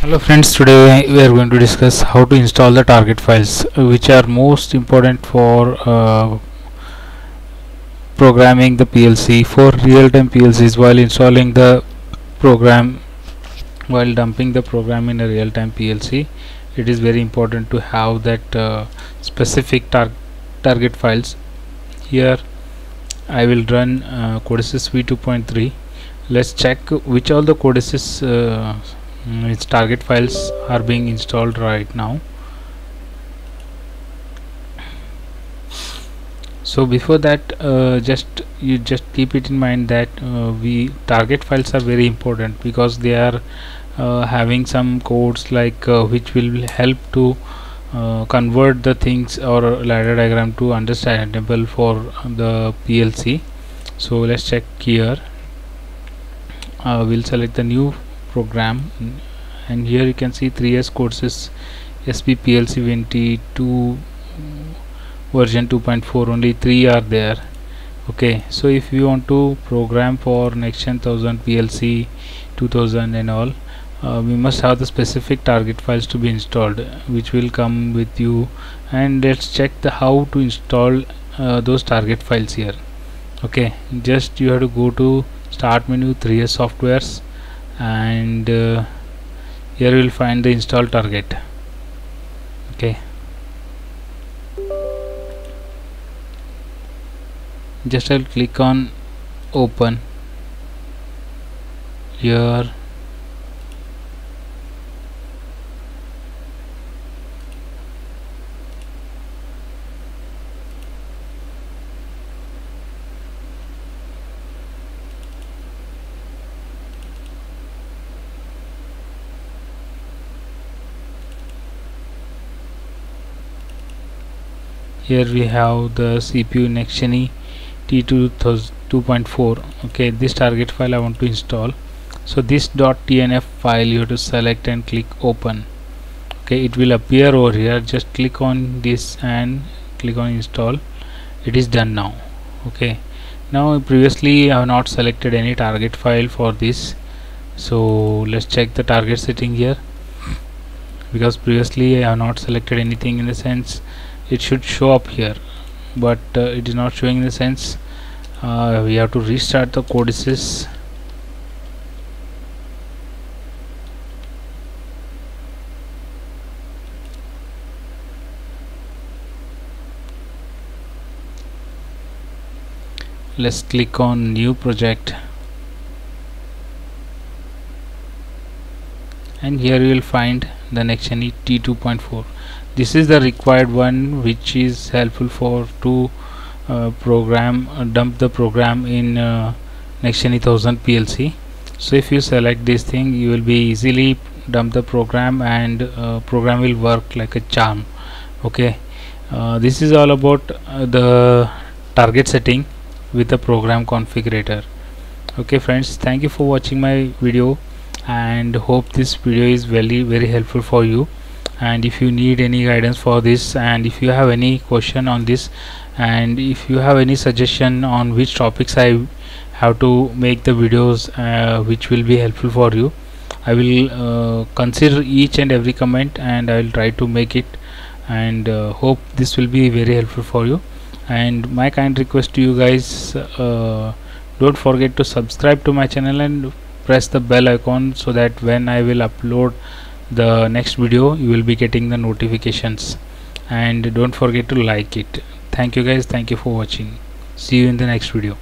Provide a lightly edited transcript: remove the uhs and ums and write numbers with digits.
Hello friends, today we are going to discuss how to install the target files which are most important for programming the PLC for real-time PLCs while installing the program, while dumping the program in a real-time PLC. It is very important to have that specific target files. Here I will run CodeSysV2.3. Let's check which all the CodeSys its target files are being installed right now. So before that, you just keep it in mind that we target files are very important because they are having some codes like which will help to convert the things or ladder diagram to understandable for the PLC. So let's check here. We'll select the new program, and here you can see 3S courses SPPLC22 version 2.4. only 3 are there. Okay, so if you want to program for Nexgenie 1000 PLC 2000 and all, we must have the specific target files to be installed, which will come with you. And let's check the how to install those target files here. Okay, just you have to go to start menu, 3S softwares, and here you will find the install target. Okay, just I'll click on open. Here we have the CPU Nexgenie T2.3. okay, this target file I want to install. So this .tnf file you have to select and click open. Okay, it will appear over here. Just click on this and click on install. It is done now. Okay, now previously I have not selected any target file for this, so let's check the target setting here, because previously I have not selected anything. In the sense it should show up here, but it is not showing in the sense we have to restart the CodeSys. Let's click on new project, and here you will find the Nexgenie T2.4. This is the required one, which is helpful for to dump the program in Nexgenie 1000 PLC. So if you select this thing, you will be easily dump the program, and program will work like a charm. Okay, this is all about the target setting with the program configurator. Okay friends, thank you for watching my video, and hope this video is very helpful for you. And if you need any guidance for this, and if you have any question on this, and if you have any suggestion on which topics I have to make the videos which will be helpful for you, I will consider each and every comment, and I will try to make it, and hope this will be very helpful for you. And my kind request to you guys, don't forget to subscribe to my channel and press the bell icon, so that when I will upload the next video you will be getting the notifications. And don't forget to like it. Thank you guys, thank you for watching. See you in the next video.